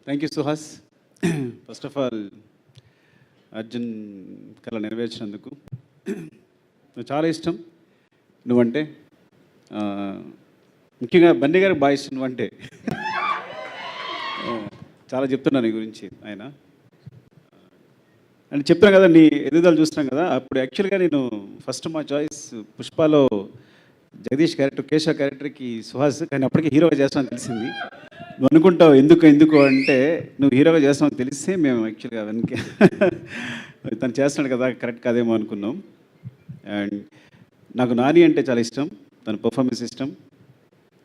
Thank you Suhas. First of all Arjun కళ నెరవేర్చినందుకు నువ్వు చాలా ఇష్టం. నువ్వంటే ముఖ్యంగా బన్నీ గారికి బాగా ఇష్టం. నువ్వంటే చాలా చెప్తున్నా నీ గురించి ఆయన అని చెప్తాను కదా, నీ ఎదుగుదల చూస్తున్నాం కదా. అప్పుడు యాక్చువల్గా నేను ఫస్ట్ మా చాయిస్ పుష్పలో జగదీష్ క్యారెక్టర్, కేశవ క్యారెక్టర్కి సుహాస్, కానీ అప్పటికి హీరోగా చేస్తామని తెలిసింది. నువ్వు అనుకుంటావు ఎందుకు అంటే నువ్వు హీరోగా చేస్తామని తెలిస్తే మేము యాక్చువల్గా వెనక తను చేస్తున్నాడు కదా, కరెక్ట్ కాదేమో అనుకున్నాం. అండ్ నాకు నాని అంటే చాలా ఇష్టం, తన పర్ఫార్మెన్స్ ఇష్టం.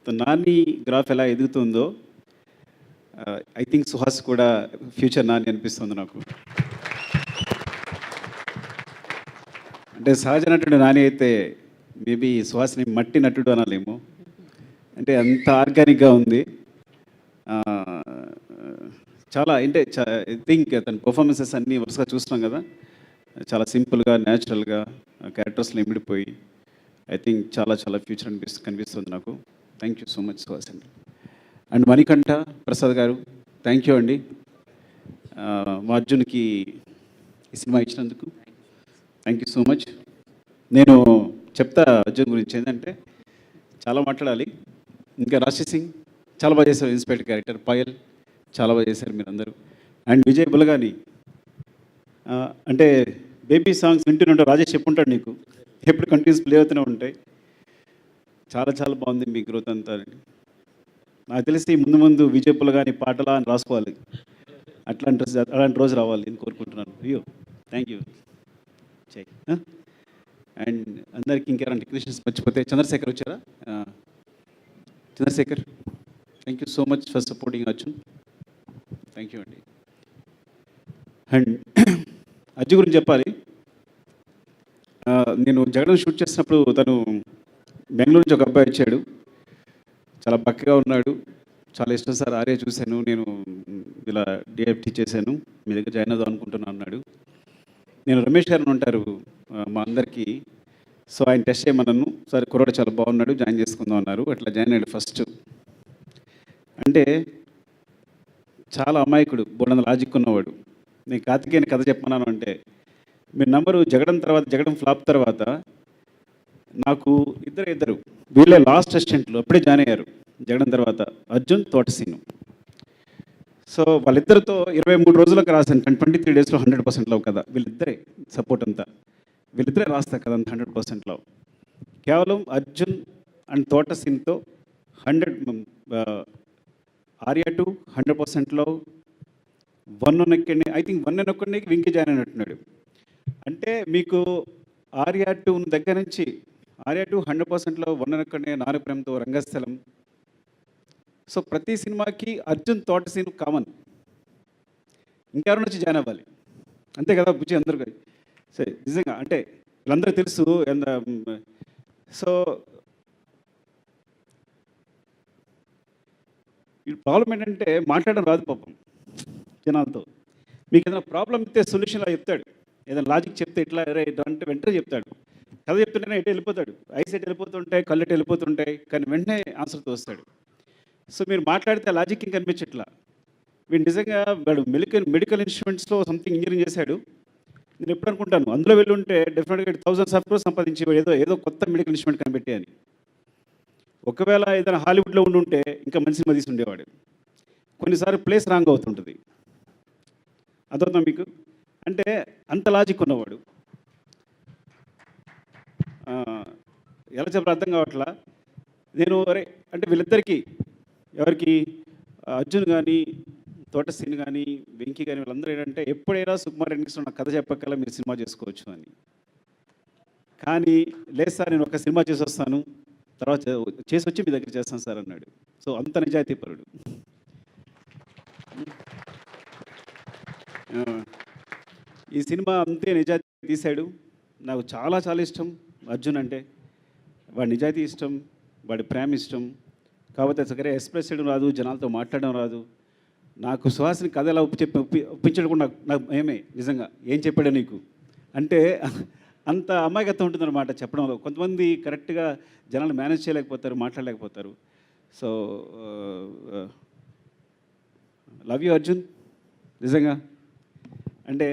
తన నాని గ్రాఫ్ ఎలా ఎదుగుతుందో ఐ థింక్ సుహాస్ కూడా ఫ్యూచర్ నాని అనిపిస్తుంది నాకు. అంటే సహజ నటుడు నాని అయితే మేబీ సుహాస్ని మట్టి నటుడు అనాలేమో, అంటే అంత ఆర్గానిక్గా ఉంది. చాలా అంటే ఐ థింక్ తన పర్ఫార్మెన్సెస్ అన్నీ వరుసగా చూస్తున్నాం కదా, చాలా సింపుల్గా న్యాచురల్గా క్యారెక్టర్స్లో ఇమిడిపోయి ఐ థింక్ చాలా చాలా ఫ్యూచర్ కనిపిస్తుంది నాకు. Thank you so much Suhas అండి. అండ్ మణికంఠ ప్రసాద్ గారు, థ్యాంక్ యూ అండి మా అర్జున్కి ఈ సినిమా ఇచ్చినందుకు. Thank you so much. నేను చెప్తా అర్జున్ గురించి ఏంటంటే చాలా మాట్లాడాలి. ఇంకా రాశి సింగ్ చాలా బాగా చేశారు, ఇన్స్పెక్టర్ క్యారెక్టర్. పాయల్ చాలా బాగా చేశారు మీరు అందరూ. అండ్ విజయ్ బులగాని అంటే బేబీ సాంగ్స్ వింటూనే రాజేష్ చెప్పుంటాడు నీకు, ఎప్పుడు కంటిన్యూస్ ప్లే అవుతూనే ఉంటాయి. చాలా చాలా బాగుంది మీ గ్రోత్ అంతా. నాకు తెలిసి ముందు విజయ్ బులగాని పాటలా అని రాసుకోవాలి, అలాంటి రోజు రావాలి అని కోరుకుంటున్నాను. అయ్యో థ్యాంక్ యూ చెయ్. అండ్ అందరికి ఇంకెవరైనా టెక్నీషియన్స్ మర్చిపోతే చంద్రశేఖర్ వచ్చారా? Chandrashekar, thank you so much for supporting Arjun. Thank you అండి. అండ్ అర్జున్ గురించి చెప్పాలి. నేను జగన్ షూట్ చేసినప్పుడు తను బెంగళూరు నుంచి ఒక అబ్బాయి వచ్చాడు, చాలా బక్కగా ఉన్నాడు. చాలా ఇష్టం సార్, ఆర్య చూశాను, నేను ఇలా డిఎఫ్టీ చేశాను, మీ దగ్గర జాయిన్ అవుదాం అనుకుంటున్నాను అన్నాడు. నేను రమేష్ గారు ఉంటారు మా అందరికీ, సో ఆయన టెస్ట్ చేయమన్నాను. సరే కుర్రాడు చాలా బాగున్నాడు, జాయిన్ చేసుకుందాం అన్నారు. అట్లా జాయిన్ అయ్యాడు ఫస్ట్. అంటే చాలా అమాయకుడు, బోడంత లాజిక్ ఉన్నవాడు. నేను కార్తికేయని కథ చెప్పమన్నాను అంటే మీరు నంబరు జగడం ఫ్లాప్ తర్వాత నాకు ఇద్దరు వీళ్ళే లాస్ట్ అసిస్టెంట్లు అప్పుడే జాయిన్ అయ్యారు. జగడం తర్వాత అర్జున్, తోటసీను. సో వాళ్ళిద్దరితో 23 రోజులకు రాశాను, 23 డేస్లో 100% లవ్ కదా. వీళ్ళిద్దరే సపోర్ట్ అంతా, వీళ్ళిద్దరే రాస్తారు కదా 100% లవ్. కేవలం అర్జున్ అండ్ తోటసీన్తో 100 Arya two 100% love. 1 I think 1 Venky join అయినట్టున్నాడు. అంటే మీకు ఆర్య టు దగ్గర నుంచి ఆర్య టు 100% లవ్, 1 నారు ప్రేమతో, రంగస్థలం. సో ప్రతి సినిమాకి అర్జున్ తోటసీన్ కామన్, ఇంకెవరి నుంచి జాయిన్ అవ్వాలి అంతే కదా బుజ్జి అందరూ. సరే నిజంగా అంటే వీళ్ళందరూ తెలుసు. సో ఈ ప్రాబ్లం ఏంటంటే మాట్లాడడం రాదు పాపం జనాలతో. మీకు ఏదైనా ప్రాబ్లం ఇస్తే సొల్యూషన్ అలా చెప్తాడు, ఏదైనా లాజిక్ చెప్తే ఇట్లా అంటే వెంటనే చెప్తాడు. కథ చెప్తుంటేనే ఎటు వెళ్ళిపోతాడు, ఐస్ ఎటు వెళ్ళిపోతుంటాయి, కళ్ళు ఎటు వెళ్ళిపోతుంటాయి, కానీ వెంటనే ఆన్సర్తో వస్తాడు. సో మీరు మాట్లాడితే లాజిక్ ఇంకా కనిపించట్లా. వీడు నిజంగా వాడు మెడికల్ ఇన్స్ట్రుమెంట్స్లో సంథింగ్ ఇంజనీరింగ్ చేశాడు. నేను ఎప్పుడు అనుకుంటాను అందులో వెళ్ళి ఉంటే డెఫినెట్గా 1000 ఆఫ్ క్రోర్స్ సంపాదించి ఏదో కొత్త మెడికల్ ఇన్స్ట్రుమెంట్ కనిపెట్టి అని. ఒకవేళ ఏదైనా హాలీవుడ్లో ఉంటే ఇంకా మంచి సినిమా తీసి ఉండేవాడు. కొన్నిసార్లు ప్లేస్ రాంగ్ అవుతుంటుంది, అదవుతుందా మీకు? అంటే అంత లాజిక్ ఉన్నవాడు. ఎలా చెప్పారు అర్థం కావట్లా. నేను అంటే వీళ్ళిద్దరికీ ఎవరికి అర్జున్ కానీ తోటసీన్ కానీ వెంకీ కానీ వీళ్ళందరూ ఏంటంటే ఎప్పుడైనా సుకుమార్ వెంకటేశ్వర నాకు కథ చెప్పక్కల్లా మీరు సినిమా చేసుకోవచ్చు అని. కానీ లేదు సార్, నేను ఒక సినిమా చేసి వస్తాను, తర్వాత చేసి వచ్చి మీ దగ్గర చేస్తాను సార్ అన్నాడు. సో అంత నిజాయితీ పరుడు. ఈ సినిమా అంతే నిజాయితీ తీశాడు. నాకు చాలా చాలా ఇష్టం అర్జున్ అంటే. వాడి నిజాయితీ ఇష్టం, వాడి ప్రేమ ఇష్టం. కాకపోతే సరే ఎక్స్ప్రెస్ చేయడం రాదు, జనాలతో మాట్లాడడం రాదు. నాకు సుహాస్ని కథ ఎలా ఒప్పించడం కూడా నాకు ఏమే నిజంగా ఏం చెప్పాడే నీకు అంటే అంత అమాయకత్వం ఉంటుందన్నమాట చెప్పడంలో. కొంతమంది కరెక్ట్గా జనాలు మేనేజ్ చేయలేకపోతారు, మాట్లాడలేకపోతారు. సో లవ్ యూ అర్జున్, నిజంగా. అంటే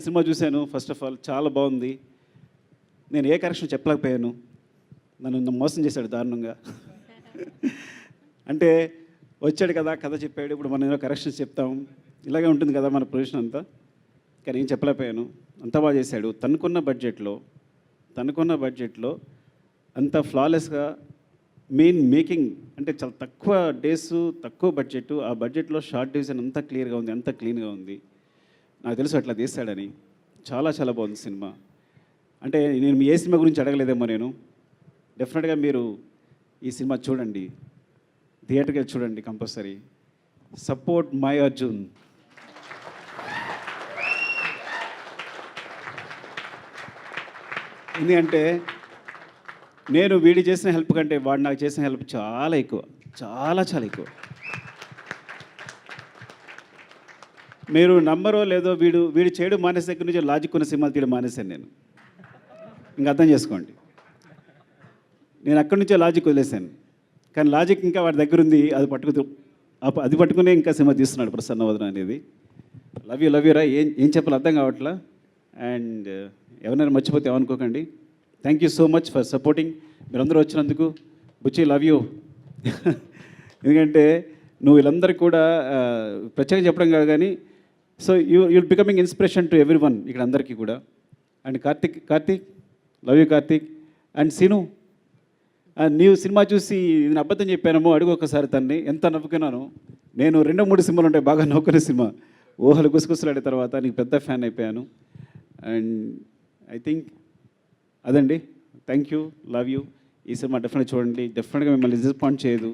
సినిమా చూశాను. ఫస్ట్ ఆఫ్ ఆల్ చాలా బాగుంది. నేను ఏ కరెక్షన్ చెప్పలేకపోయాను. నన్ను మోసం చేశాడు దారుణంగా. అంటే వచ్చాడు కదా, కథ చెప్పాడు, ఇప్పుడు మనం ఏదో కరెక్షన్స్ చెప్తాం, ఇలాగే ఉంటుంది కదా మన ప్రొఫెషన్ అంతా. కానీ ఏం చెప్పలేకపోయాను. అంత బాగా చేశాడు. తనకున్న బడ్జెట్లో అంత ఫ్లాలెస్గా మేకింగ్ అంటే చాలా తక్కువ డేస్, తక్కువ బడ్జెట్. ఆ బడ్జెట్లో షార్ట్ డివిజన్ అంతా క్లియర్గా ఉంది, అంత క్లీన్గా ఉంది. నాకు తెలుసు అట్లా తీస్తాడని. చాలా చాలా బాగుంది సినిమా. అంటే నేను ఏ సినిమా గురించి అడగలేదేమో నేను. డెఫినెట్గా మీరు ఈ సినిమా చూడండి, థియేటర్కి వెళ్ళి చూడండి కంపల్సరీ. Support my Arjun. ఎందుకంటే నేను వీడి చేసిన హెల్ప్ కంటే వాడు నాకు చేసిన హెల్ప్ చాలా ఎక్కువ, చాలా చాలా ఎక్కువ. మీరు నమ్మరో లేదో, వీడు చేయడం మానేసే దగ్గర నుంచి లాజిక్ ఉన్న సినిమాలు తీయడం మానేశాను నేను. ఇంక అర్థం చేసుకోండి. నేను అక్కడి నుంచే లాజిక్ వదిలేశాను. కానీ లాజిక్ ఇంకా వాడి దగ్గర ఉంది. అది పట్టుకునే ఇంకా సినిమా తీస్తున్నాడు ప్రసన్నవదన అనేది. లవ్ యూ రా. ఏం చెప్పాలి అర్థం కావట్లా. అండ్ ఎవరైనా మర్చిపోతే ఏమనుకోకండి. Thank you so much for supporting. మీరందరూ వచ్చినందుకు. Buchi love you. ఎందుకంటే నువ్వు వీళ్ళందరికీ కూడా ప్రత్యేకంగా చెప్పడం కాదు కానీ, so you'll becoming inspiration to everyone ఇక్కడ అందరికీ కూడా. And Karthik love you Karthik. And Seenu, నీవు సినిమా చూసి నేను అబద్ధం చెప్పానేమో అడుగు ఒకసారి తన్ని. ఎంత నవ్వుకున్నాను నేను. 2-3 సినిమాలు ఉంటాయి బాగా నవ్వుకునే సినిమా. ఊహలు గుసగుసలాడే తర్వాత నీకు పెద్ద ఫ్యాన్ అయిపోయాను. అండ్ ఐ థింక్ అదండి. Thank you, love you. ఈ సినిమా డెఫినెట్గా చూడండి. డెఫినెట్గా మిమ్మల్ని డిసప్పాయింట్ చేయదు.